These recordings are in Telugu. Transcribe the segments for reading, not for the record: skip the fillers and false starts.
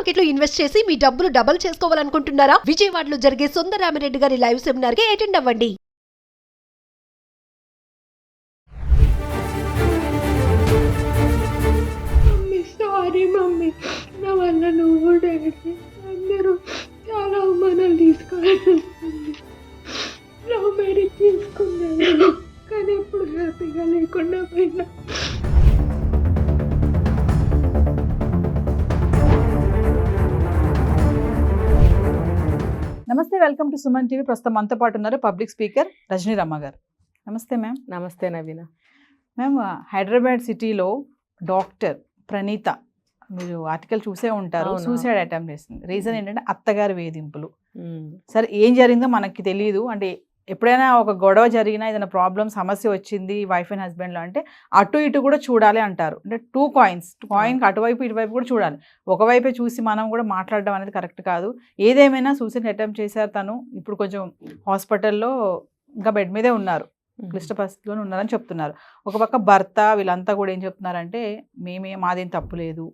మార్కెట్ లో ఇన్వెస్ట్ చేసి మీ డబ్బులు డబుల్ చేసుకోవాలనుకుంటున్నారా? విజయవాడలో జరిగే సుందరరామిరెడ్డి గారి లైవ్ సెమినార్ కి అటెండ్ అవ్వండి. సారీ మమ్మీ, నా వల్ల నువ్వు డాడీ అందరూ చాలా అవమానాలు తీసుకోవాల్సి వస్తుంది. లవ్ మ్యారేజ్ చేసుకున్నాను కానీ ఇప్పుడు హ్యాపీగా లేకుండా పోయినా. నమస్తే, వెల్కమ్ టు సుమన్ టీవీ. ప్రస్తుతం మనతో పాటు ఉన్నారు పబ్లిక్ స్పీకర్ రజనీ రమ్మ గారు. నమస్తే మ్యామ్. నమస్తే నవీన. మ్యామ్, హైదరాబాద్ సిటీలో డాక్టర్ ప్రణీత, మీరు ఆర్టికల్ చూసే ఉంటారు, సూసైడ్ అటెంప్ట్ చేసింది. రీజన్ ఏంటంటే అత్తగారి వేధింపులు. సరే, ఏం జరిగిందో మనకి తెలియదు. అంటే ఎప్పుడైనా ఒక గొడవ జరిగినా, ఏదైనా ప్రాబ్లం సమస్య వచ్చింది వైఫ్ అండ్ హస్బెండ్లో అంటే అటు ఇటు కూడా చూడాలి అంటారు. అంటే టూ కాయిన్కి అటువైపు ఇటువైపు కూడా చూడాలి. ఒకవైపే చూసి మనం కూడా మాట్లాడడం అనేది కరెక్ట్ కాదు. ఏదేమైనా సూసైడ్ అటెంప్ట్ చేశారు తను. ఇప్పుడు కొంచెం హాస్పిటల్లో ఇంకా బెడ్ మీదే ఉన్నారు, క్లిష్ట పరిస్థితిలోనే ఉన్నారని చెప్తున్నారు. ఒక పక్క భర్త వీళ్ళంతా కూడా ఏం చెప్తున్నారంటే, మాదేం తప్పు లేదు,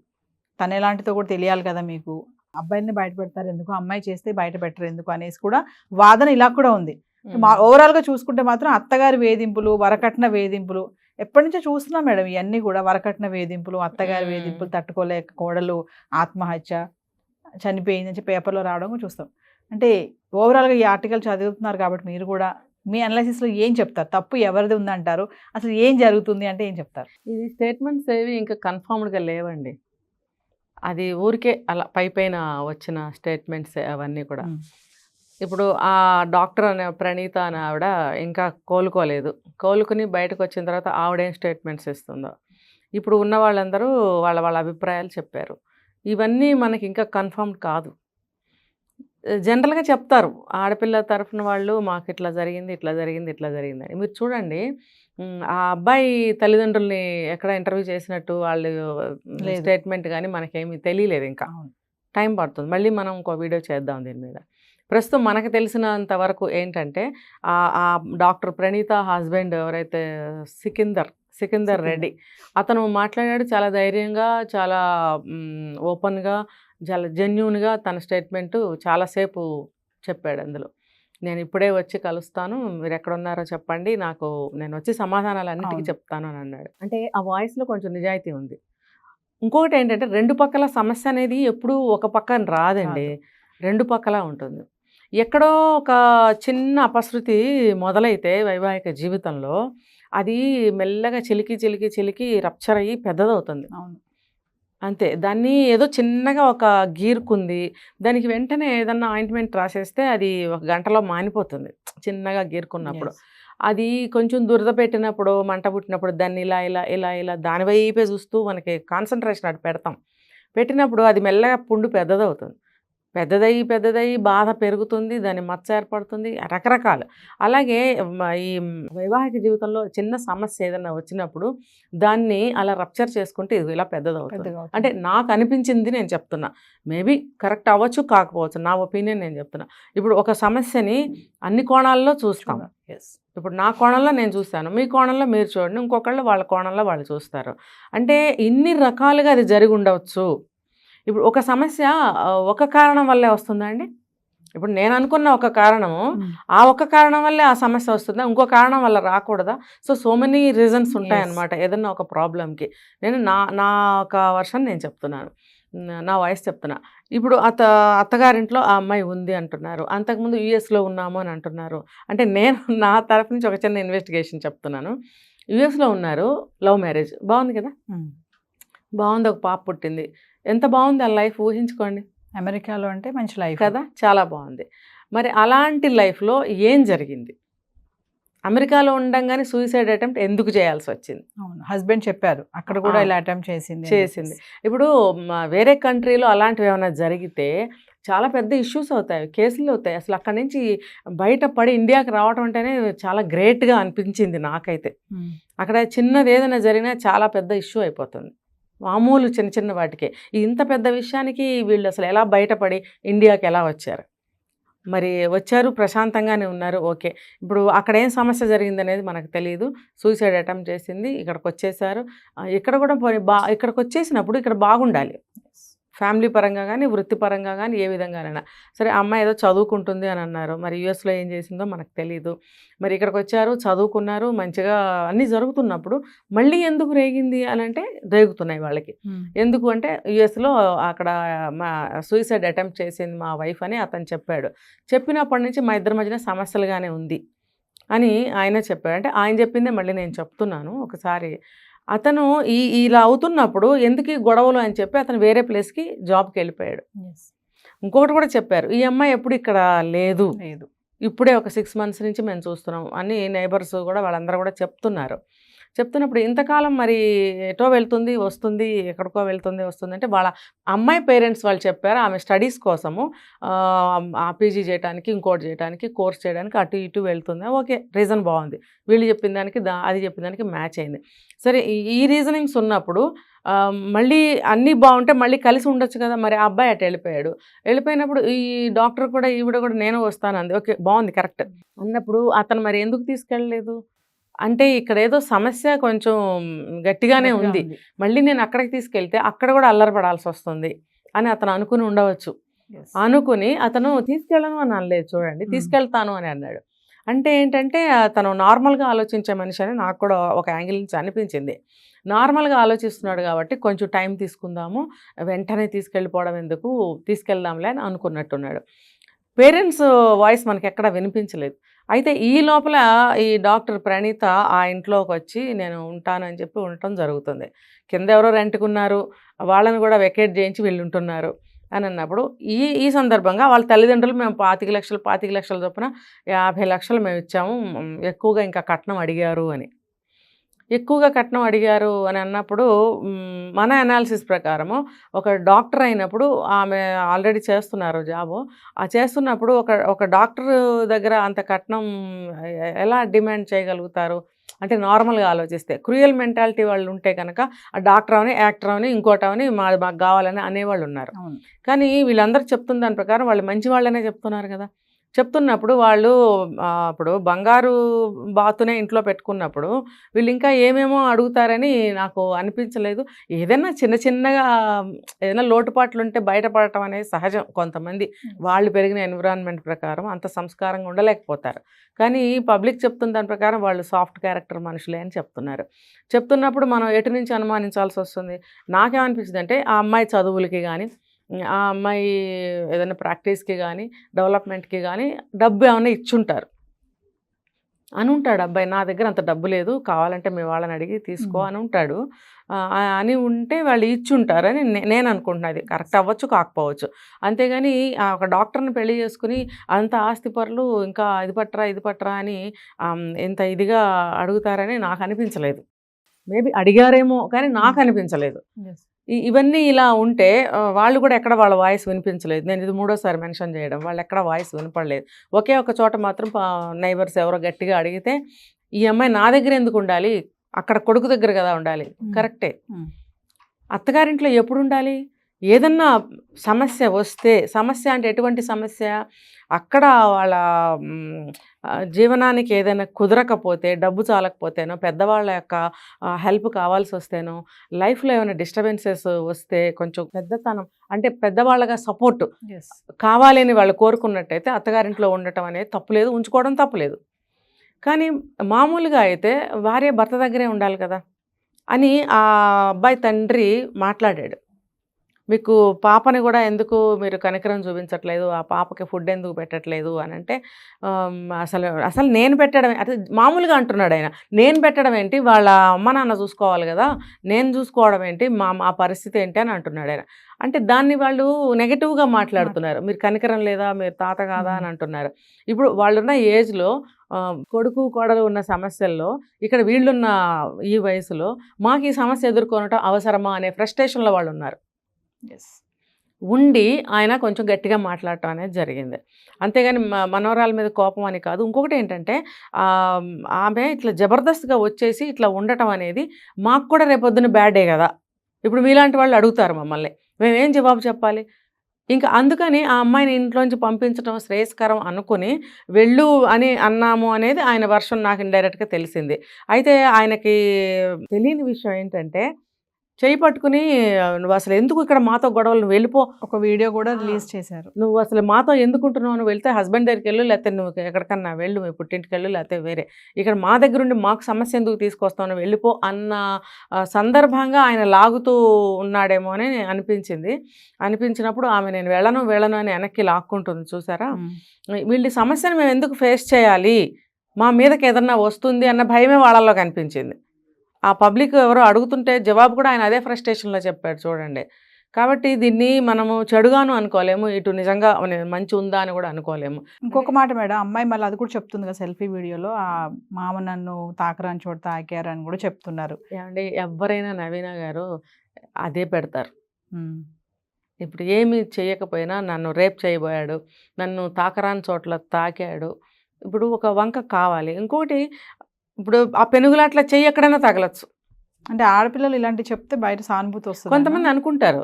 తను ఎలాంటితో కూడా తెలియాలి కదా మీకు, అబ్బాయిని బయట పెడతారు ఎందుకు, అమ్మాయి చేస్తే బయట పెట్టరు ఎందుకు అనేసి కూడా వాదన ఇలా కూడా ఉంది. ఓవరాల్గా చూసుకుంటే మాత్రం అత్తగారి వేధింపులు, వరకట్న వేధింపులు ఎప్పటి నుంచో చూస్తున్నాం మేడం. ఇవన్నీ కూడా వరకట్న వేధింపులు, అత్తగారి వేధింపులు తట్టుకోలేక కోడలు ఆత్మహత్య, చనిపోయిందని చెప్పి పేపర్లో రావడం చూస్తాం. అంటే ఓవరాల్గా ఈ ఆర్టికల్ చదువుతున్నారు కాబట్టి మీరు కూడా మీ అనాలిసిస్లో ఏం చెప్తారు? తప్పు ఎవరిది ఉందంటారు? అసలు ఏం జరుగుతుంది అంటే ఏం చెప్తారు? ఇది స్టేట్మెంట్స్ ఏవి ఇంకా కన్ఫర్మ్డ్గా లేవండి. అది ఊరికే అలా పైన వచ్చిన స్టేట్మెంట్స్ అవన్నీ కూడా. ఇప్పుడు ఆ డాక్టర్ అనే ప్రణీత అనే ఆవిడ ఇంకా కోలుకోలేదు. కోలుకుని బయటకు వచ్చిన తర్వాత ఆవిడేం స్టేట్మెంట్స్ ఇస్తుందో, ఇప్పుడు ఉన్న వాళ్ళందరూ వాళ్ళ వాళ్ళ అభిప్రాయాలు చెప్పారు. ఇవన్నీ మనకి ఇంకా కన్ఫర్మ్ కాదు. జనరల్గా చెప్తారు ఆడపిల్ల తరఫున వాళ్ళు, మాకు ఇట్లా జరిగింది ఇట్లా జరిగింది ఇట్లా జరిగింది అని. మీరు చూడండి, ఆ అబ్బాయి తల్లిదండ్రుల్ని ఎక్కడ ఇంటర్వ్యూ చేసినట్టు వాళ్ళు స్టేట్మెంట్ కానీ మనకేమీ తెలియలేదు. ఇంకా టైం పడుతుంది. మళ్ళీ మనం ఇంకో వీడియో చేద్దాం దీని మీద. ప్రస్తుతం మనకు తెలిసినంత వరకు ఏంటంటే, ఆ డాక్టర్ ప్రణీత హస్బెండ్ ఎవరైతే సికిందర్ రెడ్డి, అతను మాట్లాడాడు చాలా ధైర్యంగా, చాలా ఓపెన్గా, చాలా జెన్యూన్గా తన స్టేట్మెంటు చాలాసేపు చెప్పాడు. అందులో నేను ఇప్పుడే వచ్చి కలుస్తాను, మీరు ఎక్కడున్నారో చెప్పండి, నేను వచ్చి సమాధానాలు అన్నిటికీ చెప్తాను అని అన్నాడు. అంటే ఆ వాయిస్లో కొంచెం నిజాయితీ ఉంది. ఇంకొకటి ఏంటంటే, రెండు పక్కల సమస్య అనేది ఎప్పుడూ ఒక పక్కన రాదండి, రెండు పక్కల ఉంటుంది. ఎక్కడో ఒక చిన్న అపశృతి మొదలైతే వైవాహిక జీవితంలో అది మెల్లగా చిలికి రప్చర్ అయ్యి పెద్దదవుతుంది. అంతే. దాన్ని ఏదో చిన్నగా ఒక గీరుకుంది, దానికి వెంటనే ఏదన్నా ఆయింట్మెంట్ రాసేస్తే అది ఒక గంటలో మానిపోతుంది. చిన్నగా గీరుకున్నప్పుడు అది కొంచెం దురద పెట్టినప్పుడు, మంట పుట్టినప్పుడు దాన్ని ఇలా ఇలా ఇలా ఇలా దాని వైపే చూస్తూ మనకి కాన్సన్ట్రేషన్ అటు పెట్టినప్పుడు అది మెల్లగా పుండు పెద్దదయ్యి బాధ పెరుగుతుంది, దాని మచ్చ ఏర్పడుతుంది, రకరకాలు. అలాగే ఈ వైవాహిక జీవితంలో చిన్న సమస్య ఏదైనా వచ్చినప్పుడు దాన్ని అలా రప్చర్ చేసుకుంటే ఇది ఇలా పెద్దదవుతుంది. అంటే నాకు అనిపించింది నేను చెప్తున్నా, మేబీ కరెక్ట్ అవ్వచ్చు కాకపోవచ్చు, నా ఒపీనియన్ నేను చెప్తున్నా. ఇప్పుడు ఒక సమస్యని అన్ని కోణాల్లో చూస్తాం. ఇప్పుడు నా కోణంలో నేను చూస్తాను, మీ కోణంలో మీరు చూడండి, ఇంకొకళ్ళు వాళ్ళ కోణంలో వాళ్ళు చూస్తారు. అంటే ఇన్ని రకాలుగా అది జరిగి ఉండవచ్చు. ఇప్పుడు ఒక సమస్య ఒక కారణం వల్లే వస్తుందా అండి? ఇప్పుడు నేను అనుకున్న ఒక కారణము, ఆ ఒక కారణం వల్లే ఆ సమస్య వస్తుందా? ఇంకో కారణం వల్ల రాకూడదా? సో మెనీ రీజన్స్ ఉంటాయన్నమాట ఏదన్నా ఒక ప్రాబ్లంకి. నేను నా ఒక వర్షన్ నేను చెప్తున్నాను, నా వాయిస్ చెప్తున్నా. ఇప్పుడు అత్తగారింట్లో ఆ అమ్మాయి ఉంది అంటున్నారు, అంతకుముందు యూఎస్లో ఉన్నాము అని అంటున్నారు. అంటే నేను నా తరఫు నుంచి ఒక చిన్న ఇన్వెస్టిగేషన్ చెప్తున్నాను. యూఎస్లో ఉన్నారు, లవ్ మ్యారేజ్, బాగుంది కదా, బాగుంది, ఒక పాప పుట్టింది, ఎంత బాగుంది ఆ లైఫ్, ఊహించుకోండి. అమెరికాలో అంటే మంచి లైఫ్ కదా, చాలా బాగుంది. మరి అలాంటి లైఫ్లో ఏం జరిగింది? అమెరికాలో ఉండంగానే సూసైడ్ అటెంప్ట్ ఎందుకు చేయాల్సి వచ్చింది? హస్బెండ్ చెప్పారు అక్కడ కూడా ఇలా అటెంప్ట్ చేసింది. ఇప్పుడు వేరే కంట్రీలో అలాంటివి ఏమైనా జరిగితే చాలా పెద్ద ఇష్యూస్ అవుతాయి, కేసులు అవుతాయి. అసలు అక్కడి నుంచి బయటపడి ఇండియాకి రావడం అంటేనే చాలా గ్రేట్గా అనిపించింది నాకైతే. అక్కడ చిన్నది ఏదైనా జరిగినా చాలా పెద్ద ఇష్యూ అయిపోతుంది, మామూలు చిన్న వాటికే. ఇంత పెద్ద విషయానికి వీళ్ళు అసలు ఎలా బయటపడి ఇండియాకి ఎలా వచ్చారు? మరి వచ్చారు, ప్రశాంతంగానే ఉన్నారు, ఓకే. ఇప్పుడు అక్కడ ఏం సమస్య జరిగింది అనేది మనకు తెలియదు. సూసైడ్ అటెంప్ట్ చేసింది, ఇక్కడికి వచ్చేసారు. ఇక్కడ కూడా ఇక్కడికి వచ్చేసినప్పుడు ఇక్కడ బాగుండాలి, ఫ్యామిలీ పరంగా కానీ వృత్తిపరంగా కానీ ఏ విధంగానైనా సరే. అమ్మాయి ఏదో చదువుకుంటుంది అని అన్నారు, మరి యూఎస్లో ఏం చేసిందో మనకు తెలియదు. మరి ఇక్కడికి వచ్చారు, చదువుకున్నారు, మంచిగా అన్నీ జరుగుతున్నప్పుడు మళ్ళీ ఎందుకు రేగింది అని అంటే రేగుతున్నాయి వాళ్ళకి. ఎందుకు అంటే యూఎస్లో అక్కడ మా సూసైడ్ అటెంప్ట్ చేసింది మా వైఫ్ అని అతను చెప్పాడు. చెప్పినప్పటి నుంచి మా ఇద్దరి మధ్యన సమస్యలుగానే ఉంది అని ఆయన చెప్పాడు. అంటే ఆయన చెప్పిందే మళ్ళీ నేను చెప్తున్నాను. ఒకసారి అతను ఇలా అవుతున్నప్పుడు ఎందుకు ఈ గొడవలు అని చెప్పి అతను వేరే ప్లేస్కి జాబ్కి వెళ్ళిపోయాడు. ఇంకొకటి కూడా చెప్పారు, ఈ అమ్మాయి ఎప్పుడు ఇక్కడ లేదు, ఇప్పుడే ఒక 6 months నుంచి మేము చూస్తున్నాం అని నైబర్స్ కూడా వాళ్ళందరూ కూడా చెప్తున్నప్పుడు ఇంతకాలం మరి ఎటో వెళ్తుంది వస్తుంది, ఎక్కడికో వెళ్తుంది వస్తుంది అంటే వాళ్ళ అమ్మాయి పేరెంట్స్ వాళ్ళు చెప్పారు ఆమె స్టడీస్ కోసము పీజీ చేయడానికి ఇంకోటి చేయడానికి కోర్స్ చేయడానికి అటు ఇటు వెళ్తుంది. ఓకే, రీజన్ బాగుంది, వీళ్ళు చెప్పిన దానికి అది చెప్పిన దానికి మ్యాచ్ అయింది. సరే, ఈ రీజనింగ్స్ ఉన్నప్పుడు మళ్ళీ అన్నీ బాగుంటే మళ్ళీ కలిసి ఉండొచ్చు కదా. మరి ఆ అబ్బాయి అటు వెళ్ళిపోయినప్పుడు ఈ డాక్టర్ కూడా ఈవిడ కూడా నేను వస్తాను అంది. ఓకే, బాగుంది, కరెక్ట్ అన్నప్పుడు అతను మరి ఎందుకు తీసుకెళ్ళలేదు అంటే ఇక్కడ ఏదో సమస్య కొంచెం గట్టిగానే ఉంది, మళ్ళీ నేను అక్కడికి తీసుకెళ్తే అక్కడ కూడా అల్లరిపడాల్సి వస్తుంది అని అతను అనుకుని ఉండవచ్చు. అనుకుని అతను తీసుకెళ్ళను అని అనలేదు, చూడండి తీసుకెళ్తాను అని అన్నాడు. అంటే ఏంటంటే తను నార్మల్గా ఆలోచించే మనిషి అని నాకు కూడా ఒక యాంగిల్ నుంచి అనిపించింది. నార్మల్గా ఆలోచిస్తున్నాడు కాబట్టి కొంచెం టైం తీసుకుందాము, వెంటనే తీసుకెళ్ళిపోవడం ఎందుకు, తీసుకెళ్దాంలే అని అనుకున్నట్టున్నాడు. పేరెంట్స్ వాయిస్ మనకి ఎక్కడ వినిపించలేదు. అయితే ఈ లోపల ఈ డాక్టర్ ప్రణీత ఆ ఇంట్లోకి వచ్చి నేను ఉంటానని చెప్పి ఉండటం జరుగుతుంది. కింద ఎవరో రెంట్కున్నారు, వాళ్ళని కూడా వెకేట్ చేయించి వీళ్ళు ఉంటున్నారు అని అన్నప్పుడు ఈ సందర్భంగా వాళ్ళ తల్లిదండ్రులు మేము 25 లక్షల చొప్పున 50 లక్షలు మేము ఇచ్చాము, ఎక్కువగా ఇంకా కట్నం అడిగారు అని అన్నప్పుడు మన అనాలిసిస్ ప్రకారము ఒక డాక్టర్ అయినప్పుడు ఆమె ఆల్రెడీ చేస్తున్నారు జాబు. ఆ చేస్తున్నప్పుడు ఒక డాక్టర్ దగ్గర అంత కట్నం ఎలా డిమాండ్ చేయగలుగుతారు అంటే నార్మల్గా ఆలోచిస్తే క్రూయల్ మెంటాలిటీ వాళ్ళు ఉంటే కనుక ఆ డాక్టర్ అవని యాక్టర్ అవని ఇంకోటవని మాకు కావాలని అనేవాళ్ళు ఉన్నారు. కానీ వీళ్ళందరూ చెప్తున్న దాని ప్రకారం వాళ్ళు మంచి వాళ్ళనే చెప్తున్నారు కదా. చెప్తున్నప్పుడు వాళ్ళు ఇప్పుడు బంగారు బాతునే ఇంట్లో పెట్టుకున్నప్పుడు వీళ్ళు ఇంకా ఏమేమో అడుగుతారని నాకు అనిపించలేదు. ఏదైనా చిన్నగా ఏదైనా లోటుపాట్లు ఉంటే బయటపడటం అనేది సహజం. కొంతమంది వాళ్ళు పెరిగిన ఎన్విరాన్మెంట్ ప్రకారం అంత సంస్కారంగా ఉండలేకపోతారు. కానీ పబ్లిక్ చెప్తున్న దాని ప్రకారం వాళ్ళు సాఫ్ట్ క్యారెక్టర్ మనుషులే అని చెప్తున్నప్పుడు మనం ఎటు నుంచి అనుమానించాల్సి వస్తుంది. నాకేమనిపించింది అంటే ఆ అమ్మాయి చదువులకి కానీ ఆ అమ్మాయి ఏదైనా ప్రాక్టీస్కి కానీ డెవలప్మెంట్కి కానీ డబ్బు ఏమైనా ఇచ్చుంటారు అని ఉంటాడు అబ్బాయి. నా దగ్గర అంత డబ్బు లేదు, కావాలంటే మీ వాళ్ళని అడిగి తీసుకో అని ఉంటాడు. అని ఉంటే వాళ్ళు ఇచ్చుంటారని నేను అనుకుంటున్నాను. అది కరెక్ట్ అవ్వచ్చు కాకపోవచ్చు. అంతేగాని ఒక డాక్టర్ని పెళ్లి చేసుకుని అంత ఆస్తి పరులు ఇంకా ఇది పట్టరా అని ఎంత ఇదిగా అడుగుతారని నాకు అనిపించలేదు. మేబీ అడిగారేమో కానీ నాకు అనిపించలేదు. ఇవన్నీ ఇలా ఉంటే వాళ్ళు కూడా ఎక్కడ వాళ్ళ వాయిస్ వినిపించలేదు. నేను ఇది 3వ సారి మెన్షన్ చేయడం, వాళ్ళు ఎక్కడ వాయిస్ వినపడలేదు. ఒకే ఒక చోట మాత్రం నైబర్స్ ఎవరో గట్టిగా అడిగితే ఈ అమ్మాయి నా దగ్గర ఎందుకు ఉండాలి, అక్కడ కొడుకు దగ్గర కదా ఉండాలి. కరెక్టే, అత్తగారింట్లో ఎప్పుడు ఉండాలి? ఏదన్నా సమస్య వస్తే, సమస్య అంటే ఎటువంటి సమస్య, అక్కడ వాళ్ళ జీవనానికి ఏదైనా కుదరకపోతే, డబ్బు చాలకపోతేనో, పెద్దవాళ్ళ యొక్క హెల్ప్ కావాల్సి వస్తేనో, లైఫ్లో ఏమైనా డిస్టర్బెన్సెస్ వస్తే, కొంచెం పెద్దతనం అంటే పెద్దవాళ్ళగా సపోర్ట్ కావాలని వాళ్ళు కోరుకున్నట్టయితే అత్తగారింట్లో ఉండటం అనేది తప్పులేదు, ఉంచుకోవడం తప్పులేదు. కానీ మామూలుగా అయితే భార్య భర్త దగ్గరే ఉండాలి కదా అని ఆ అబ్బాయి తండ్రి మాట్లాడాడు. మీకు పాపని కూడా ఎందుకు మీరు కనికరం చూపించట్లేదు, ఆ పాపకి ఫుడ్ ఎందుకు పెట్టట్లేదు అని అంటే అసలు నేను పెట్టడం అంటే మామూలుగా అంటున్నాడు ఆయన. నేను పెట్టడం ఏంటి, వాళ్ళ అమ్మ నాన్న చూసుకోవాలి కదా, నేను చూసుకోవడం ఏంటి, మా పరిస్థితి ఏంటి అని అంటున్నాడు ఆయన. అంటే దాన్ని వాళ్ళు నెగటివ్గా మాట్లాడుతున్నారు. మీరు కనికరం లేదా, మీరు తాత కాదా అని అంటున్నారు. ఇప్పుడు వాళ్ళున్న ఏజ్లో కొడుకు కోడలు ఉన్న సమస్యల్లో ఇక్కడ వీళ్ళున్న ఈ వయసులో మాకు ఈ సమస్య ఎదుర్కొనటం అవసరమా అనే ఫ్రస్ట్రేషన్లో వాళ్ళు ఉన్నారు. ఉండి ఆయన కొంచెం గట్టిగా మాట్లాడటం అనేది జరిగింది. అంతేగాని మనవరాల మీద కోపం అని కాదు. ఇంకొకటి ఏంటంటే ఆమె ఇట్లా జబర్దస్త్గా వచ్చేసి ఇట్లా ఉండటం అనేది మాకు కూడా రేపొద్దున బ్యాడే కదా. ఇప్పుడు మీలాంటి వాళ్ళు అడుగుతారు మమ్మల్ని, మేమేం జవాబు చెప్పాలి? ఇంకా అందుకని ఆ అమ్మాయిని ఇంట్లోంచి పంపించడం శ్రేయస్కరం అనుకుని వెళ్ళు అని అన్నాము అనేది ఆయన వర్షన్ నాకు ఇండైరెక్ట్గా తెలిసింది. అయితే ఆయనకి తెలియని విషయం ఏంటంటే చేయి పట్టుకుని నువ్వు అసలు ఎందుకు ఇక్కడ మాతో గొడవలు, నువ్వు వెళ్ళిపో, ఒక వీడియో కూడా రిలీజ్ చేశారు. నువ్వు అసలు మాతో ఎందుకుంటున్నావు, నువ్వు వెళ్తే హస్బెండ్ దగ్గరికి వెళ్ళు, లేకపోతే నువ్వు ఎక్కడికన్నా వెళ్ళు, మీ పుట్టింటికి వెళ్ళు, లేకపోతే వేరే, ఇక్కడ మా దగ్గర ఉండి మాకు సమస్య ఎందుకు తీసుకొస్తావు, నువ్వు వెళ్ళిపో అన్న సందర్భంగా ఆయన లాగుతూ ఉన్నాడేమో అని అనిపించినప్పుడు ఆమె నేను వెళ్ళను అని వెనక్కి లాక్కుంటుంది చూసారా. వీళ్ళ సమస్యను మేము ఎందుకు ఫేస్ చేయాలి, మా మీదకి ఏదన్నా వస్తుంది అన్న భయమే వాళ్ళలో కనిపించింది. ఆ పబ్లిక్ ఎవరో అడుగుతుంటే జవాబు కూడా ఆయన అదే ఫ్రస్ట్రేషన్లో చెప్పాడు చూడండి. కాబట్టి దీన్ని మనము చెడుగాను అనుకోలేము, ఇటు నిజంగా మంచి ఉందా అని కూడా అనుకోలేము. ఇంకొక మాట మేడం, అమ్మాయి మళ్ళీ అది కూడా చెప్తుంది కదా సెల్ఫీ వీడియోలో, ఆ మామ నన్ను తాకరాని చోట తాకారు అని కూడా చెప్తున్నారు. ఏమండి, ఎవరైనా నవీన గారు అదే పెడతారు. ఇప్పుడు ఏమి చేయకపోయినా నన్ను రేప్ చేయబోయాడు, నన్ను తాకరాని చోట్ల తాకాడు, ఇప్పుడు ఒక వంక కావాలి. ఇంకొకటి, ఇప్పుడు ఆ పెనుగులాట్లా చెయ్యి ఎక్కడైనా తగలచ్చు. అంటే ఆడపిల్లలు ఇలాంటి చెప్తే బయట సానుభూతి వస్తుంది కొంతమంది అనుకుంటారు.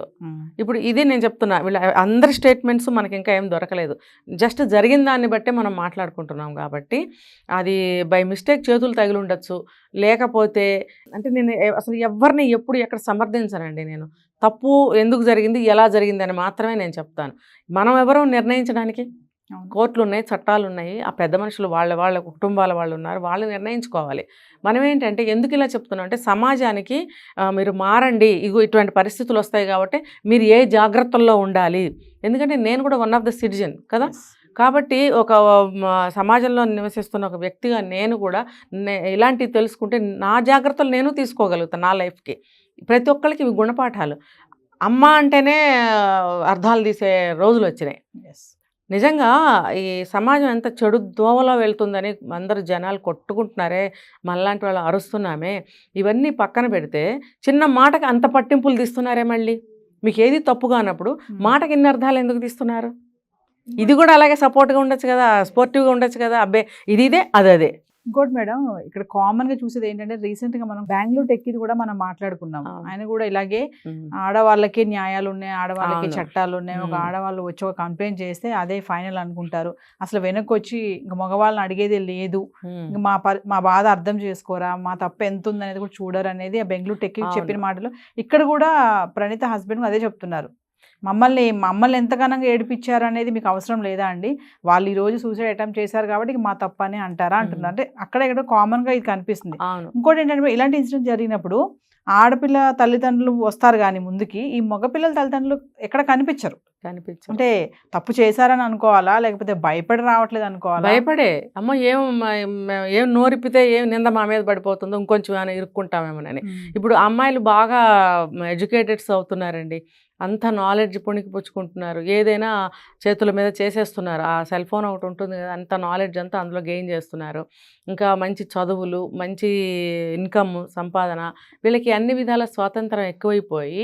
ఇప్పుడు ఇదే నేను చెప్తున్నా, వీళ్ళ అందరి స్టేట్మెంట్స్ మనకి ఇంకా ఏం దొరకలేదు, జస్ట్ జరిగిన దాన్ని బట్టే మనం మాట్లాడుకుంటున్నాం. కాబట్టి అది బై మిస్టేక్ చేతులు తగిలి ఉండొచ్చు, లేకపోతే అంటే నేను అసలు ఎవరిని ఎప్పుడు ఎక్కడ సమర్థించనండి. నేను తప్పు ఎందుకు జరిగింది, ఎలా జరిగింది అని మాత్రమే నేను చెప్తాను. మనం ఎవరో నిర్ణయించడానికి, కోర్టులు ఉన్నాయి, చట్టాలు ఉన్నాయి, ఆ పెద్ద మనుషులు వాళ్ళ కుటుంబాల వాళ్ళు ఉన్నారు, వాళ్ళు నిర్ణయించుకోవాలి. మనం ఏంటంటే ఎందుకు ఇలా చెప్తున్నాం అంటే, సమాజానికి మీరు మారండి, ఇటువంటి పరిస్థితులు వస్తాయి కాబట్టి మీరు ఏ జాగ్రత్తల్లో ఉండాలి. ఎందుకంటే నేను కూడా వన్ ఆఫ్ ద సిటిజన్ కదా. కాబట్టి ఒక సమాజంలో నివసిస్తున్న ఒక వ్యక్తిగా నేను కూడా ఇలాంటివి తెలుసుకుంటే నా జాగ్రత్తలు నేను తీసుకోగలుగుతాను నా లైఫ్కి. ప్రతి ఒక్కరికి ఇవి గుణపాఠాలు. అమ్మ అంటేనే అర్థాలు తీసే రోజులు వచ్చినాయి. నిజంగా ఈ సమాజం ఎంత చెడు దోవలో వెళ్తుందని అందరు జనాలు కొట్టుకుంటున్నారే, మనలాంటి వాళ్ళు అరుస్తున్నామే, ఇవన్నీ పక్కన పెడితే చిన్న మాటకి అంత పట్టింపులు తీస్తున్నారే. మళ్ళీ మీకు ఏది తప్పుగా అన్నప్పుడు మాటకి ఇన్ని అర్థాలు ఎందుకు తీస్తున్నారు? ఇది కూడా అలాగే సపోర్ట్గా ఉండొచ్చు కదా, స్పోర్టివ్గా ఉండొచ్చు కదా. అబ్బే ఇదే అదే. ఇంకోటి మేడం, ఇక్కడ కామన్ గా చూసేది ఏంటంటే, రీసెంట్ గా మనం బెంగళూరు టెక్కిది కూడా మనం మాట్లాడుకున్నాం. ఆయన కూడా ఇలాగే ఆడవాళ్ళకి న్యాయాలు ఉన్నాయి, ఆడవాళ్ళకి చట్టాలు ఉన్నాయి, ఒక ఆడవాళ్ళు వచ్చి ఒక కంప్లైంట్ చేస్తే అదే ఫైనల్ అనుకుంటారు. అసలు వెనక్కి వచ్చి ఇంకా మగవాళ్ళని అడిగేది లేదు, ఇంకా మా బాధ అర్థం చేసుకోరా, మా తప్పు ఎంత ఉంది అనేది కూడా చూడరు అనేది ఆ బెంగళూరు టెక్కి చెప్పిన మాటలు. ఇక్కడ కూడా ప్రణీత హస్బెండ్ అదే చెప్తున్నారు, మమ్మల్ని ఎంతగానో ఏడిపించారు అనేది మీకు అవసరం లేదా అండి, వాళ్ళు ఈ రోజు సూసైడ్ అటెంప్ట్ చేశారు కాబట్టి మా తప్పు అని అంటారా అంటున్నారు. అంటే అక్కడ ఇక్కడ కామన్ గా ఇది కనిపిస్తుంది. ఇంకోటి ఏంటంటే, ఇలాంటి ఇన్సిడెంట్ జరిగినప్పుడు ఆడపిల్ల తల్లిదండ్రులు వస్తారు కానీ ముందుకి, ఈ మగపిల్లల తల్లిదండ్రులు ఎక్కడ కనిపించరు. అంటే తప్పు చేశారని అనుకోవాలా, లేకపోతే భయపడి రావట్లేదు అనుకోవాలా? భయపడే, అమ్మ ఏం నోరిప్పితే ఏం నింద మా మీద పడిపోతుందో, ఇంకొంచెం ఇరుక్కుంటామేమోనని. ఇప్పుడు అమ్మాయిలు బాగా ఎడ్యుకేటెడ్స్ అవుతున్నారండి, అంత నాలెడ్జ్ పుణికిపుచ్చుకుంటున్నారు, ఏదైనా చేతుల మీద చేసేస్తున్నారు. ఆ సెల్ ఫోన్ ఒకటి ఉంటుంది కదా, అంత నాలెడ్జ్ అంతా అందులో గెయిన్ చేస్తున్నారు. ఇంకా మంచి చదువులు, మంచి ఇన్కమ్, సంపాదన, వీళ్ళకి అన్ని విధాల స్వాతంత్రం ఎక్కువైపోయి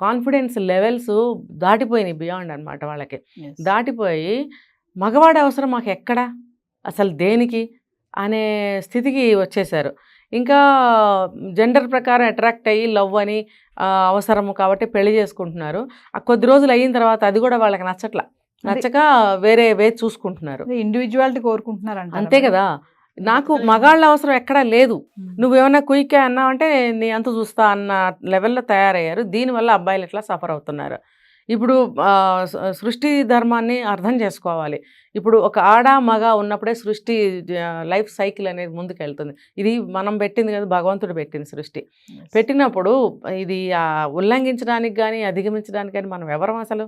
కాన్ఫిడెన్స్ లెవెల్స్ దాటిపోయినాయి, బియాండ్ అనమాట. వాళ్ళకి దాటిపోయి మగవాడి అవసరం మాకు ఎక్కడ, అసలు దేనికి అనే స్థితికి వచ్చేసారు. ఇంకా జెండర్ ప్రకారం అట్రాక్ట్ అయ్యి లవ్ అని అవసరము కాబట్టి పెళ్లి చేసుకుంటున్నారు. ఆ కొద్ది రోజులు అయిన తర్వాత అది కూడా వాళ్ళకి నచ్చక వేరే చూసుకుంటున్నారు. ఇండివిజువాలిటీ కోరుకుంటున్నారు అంతే కదా. నాకు మగాళ్ళ అవసరం ఎక్కడా లేదు, నువ్వేమన్నా కుయిక్కే అన్నావంటే నీ అంత చూస్తా అన్న లెవెల్లో తయారయ్యారు. దీనివల్ల అబ్బాయిలు ఎట్లా సఫర్ అవుతున్నారు. ఇప్పుడు సృష్టి ధర్మాన్ని అర్థం చేసుకోవాలి. ఇప్పుడు ఒక ఆడ మగ ఉన్నప్పుడే సృష్టి లైఫ్ సైకిల్ అనేది ముందుకెళ్తుంది. ఇది మనం పెట్టింది కదా, భగవంతుడు పెట్టింది సృష్టి. పెట్టినప్పుడు ఇది ఉల్లంఘించడానికి కానీ అధిగమించడానికి కానీ మనం ఎవరం అసలు?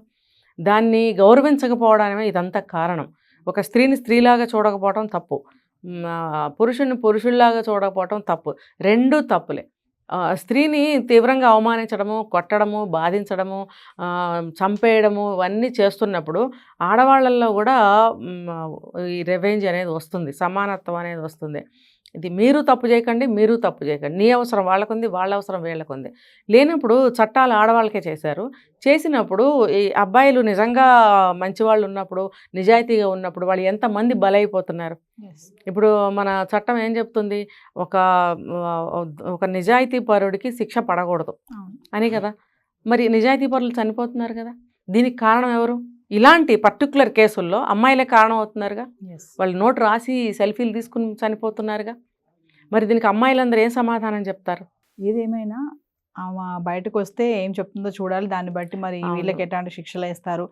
దాన్ని గౌరవించకపోవడమే ఇదంతా కారణం. ఒక స్త్రీని స్త్రీలాగా చూడకపోవడం తప్పు, పురుషుడిని పురుషుల్లాగా చూడకపోవడం తప్పు, రెండూ తప్పులే. స్త్రీని తీవ్రంగా అవమానించడము, కొట్టడము, బాధించడము, చంపేయడము ఇవన్నీ చేస్తున్నప్పుడు ఆడవాళ్ళల్లో కూడా ఈ రివెంజ్ అనేది వస్తుంది, సమానత్వం అనేది వస్తుంది. ఇది మీరు తప్పు చేయకండి, మీరు తప్పు చేయకండి. నీ అవసరం వాళ్ళకుంది, వాళ్ళ అవసరం వీళ్ళకుంది. లేనప్పుడు చట్టాలు ఆడవాళ్ళకే చేశారు. చేసినప్పుడు ఈ అబ్బాయిలు నిజంగా మంచివాళ్ళు ఉన్నప్పుడు, నిజాయితీగా ఉన్నప్పుడు వాళ్ళు ఎంతమంది బలైపోతున్నారు. ఇప్పుడు మన చట్టం ఏం చెప్తుంది, ఒక నిజాయితీ పరుడికి శిక్ష పడకూడదు అని కదా. మరి నిజాయితీ పరులు చనిపోతున్నారు కదా. దీనికి కారణం ఎవరు? ఇలాంటి పర్టికులర్ కేసుల్లో అమ్మాయిలే కారణం అవుతున్నారుగా. వాళ్ళు నోటు రాసి సెల్ఫీలు తీసుకుని చనిపోతున్నారుగా. మరి దీనికి అమ్మాయిలందరూ ఏం సమాధానం చెప్తారు? ఏదేమైనా ఆమె బయటకు వస్తే ఏం చెప్తుందో చూడాలి. దాన్ని బట్టి మరి అవును. వీళ్ళకి ఎట్లాంటి శిక్షలు వేస్తారు.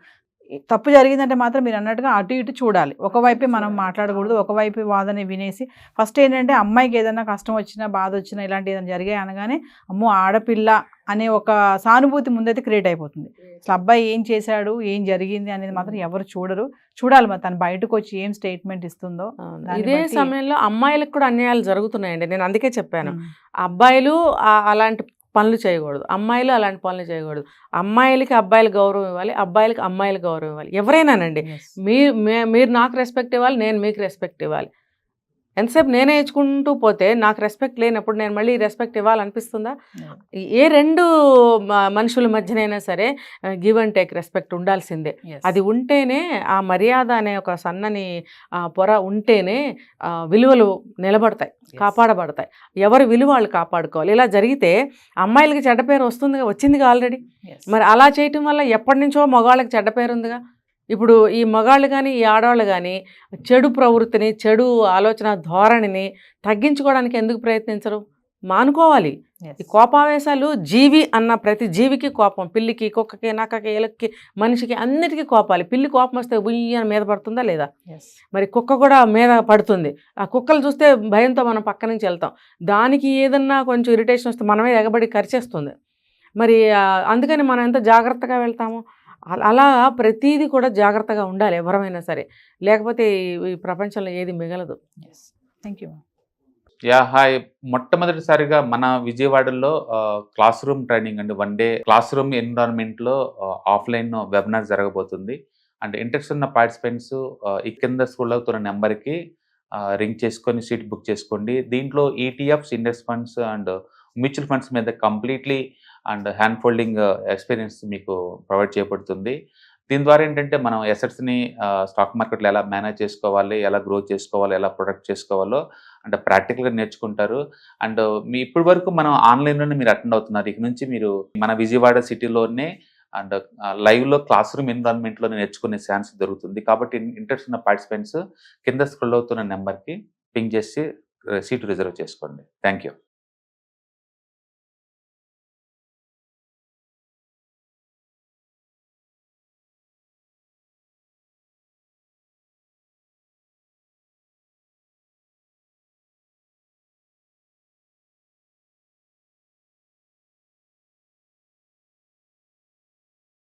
తప్పు జరిగిందంటే మాత్రం మీరు అన్నట్టుగా అటు ఇటు చూడాలి. ఒకవైపే మనం మాట్లాడకూడదు. ఒకవైపు వాదన వినేసి ఫస్ట్ ఏంటంటే అమ్మాయికి ఏదైనా కష్టం వచ్చినా, బాధ వచ్చినా, ఇలాంటి ఏదైనా జరిగాయి అనగానే అమ్మో ఆడపిల్ల అనే ఒక సానుభూతి ముందైతే క్రియేట్ అయిపోతుంది. అసలు అబ్బాయి ఏం చేశాడు, ఏం జరిగింది అనేది మాత్రం ఎవరు చూడరు. చూడాలి మరి తను బయటకు వచ్చి ఏం స్టేట్మెంట్ ఇస్తుందో. అవును. దాన్ని ఇదే బట్టి- సమయంలో అమ్మాయిలకు కూడా అన్యాయాలు జరుగుతున్నాయండి. నేను అందుకే చెప్పాను, అబ్బాయిలు అలాంటి పనులు చేయకూడదు, అమ్మాయిలు అలాంటి పనులు చేయకూడదు. అమ్మాయిలకి అబ్బాయిలు గౌరవం ఇవ్వాలి, అబ్బాయిలకి అమ్మాయిలు గౌరవం ఇవ్వాలి. ఎవరైనానండి, Yes. మీరు నాకు రెస్పెక్ట్ ఇవ్వాలి, నేను మీకు రెస్పెక్ట్ ఇవ్వాలి. ఎంతసేపు నేనే ఇచ్చుకుంటూ పోతే నాకు రెస్పెక్ట్ లేనప్పుడు నేను మళ్ళీ రెస్పెక్ట్ ఇవ్వాలనిపిస్తుందా? ఏ రెండు మనుషుల మధ్యనైనా సరే గివ్ అండ్ టేక్ రెస్పెక్ట్ ఉండాల్సిందే. Yes. అది ఉంటేనే ఆ మర్యాద అనే ఒక సన్నని పొర ఉంటేనే విలువలు నిలబడతాయి, కాపాడబడతాయి. ఎవరి విలువ వాళ్ళు కాపాడుకోవాలి. ఇలా జరిగితే అమ్మాయిలకి చెడ్డ పేరు వచ్చిందిగా ఆల్రెడీ. Yes. మరి అలా చేయటం వల్ల ఎప్పటి నుంచో మగవాళ్ళకి చెడ్డ పేరు ఉందిగా. ఇప్పుడు ఈ మగాళ్ళు కానీ ఈ ఆడవాళ్ళు కానీ చెడు ప్రవృత్తిని, చెడు ఆలోచన ధోరణిని తగ్గించుకోవడానికి ఎందుకు ప్రయత్నించరు? మానుకోవాలి. Yes. ఈ కోపావేశాలు, జీవి అన్న ప్రతి జీవికి కోపం, పిల్లికి, కుక్కకి, నక్కకి, ఎలక్కి, మనిషికి అన్నిటికీ కోపాలి. పిల్లి కోపం వస్తే ఉయ్యని మీద పడుతుందా లేదా? Yes. మరి కుక్క కూడా మీద పడుతుంది. ఆ కుక్కలు చూస్తే భయంతో మనం పక్క నుంచి వెళ్తాం. దానికి ఏదన్నా కొంచెం ఇరిటేషన్ వస్తే మనమే ఎగబడి కరిచేస్తుంది. మరి అందుకని మనం ఎంత జాగ్రత్తగా వెళ్తాము. అలా ప్రతీది కూడా జాగ్రత్తగా ఉండాలి ఎవరమైనా సరే, లేకపోతే ఈ ప్రపంచంలో ఏది మిగలదు. Yes. Thank you. హాయ్. మొట్టమొదటిసారిగా మన విజయవాడలో క్లాస్ రూమ్ ట్రైనింగ్ అండి, 1 డే క్లాస్ రూమ్ ఎన్విరాన్మెంట్లో ఆఫ్లైన్ వెబినార్ జరగబోతుంది. అండ్ ఇంట్రెస్ట్ ఉన్న పార్టిసిపెంట్స్ ఈ కింద స్కూల్ అవుతున్న నెంబర్కి రింగ్ చేసుకొని సీట్ బుక్ చేసుకోండి. దీంట్లో ETFs, index funds and mutual funds మీద completely and hand holding experience మీకు ప్రొవైడ్ చేయబడుతుంది. దీని ద్వారా ఏంటంటే మనం ఎసెట్స్ని స్టాక్ మార్కెట్లో ఎలా మేనేజ్ చేసుకోవాలి, ఎలా గ్రో చేసుకోవాలి, ఎలా ప్రొడక్ట్ చేసుకోవాలో అంటే ప్రాక్టికల్గా నేర్చుకుంటారు. అండ్ ఇప్పటి వరకు మనం ఆన్లైన్లోనే మీరు అటెండ్ అవుతున్నారు. ఇక నుంచి మీరు మన విజయవాడ సిటీలోనే అండ్ లైవ్లో క్లాస్ రూమ్ ఎన్విరాన్మెంట్లో నేర్చుకునే ఛాన్స్ దొరుకుతుంది. కాబట్టి ఇంట్రెస్ట్ ఉన్న పార్టిసిపెంట్స్ కింద స్క్రోల్ అవుతున్న నెంబర్కి పింగ్ చేసి సీటు రిజర్వ్ చేసుకోండి. Thank you.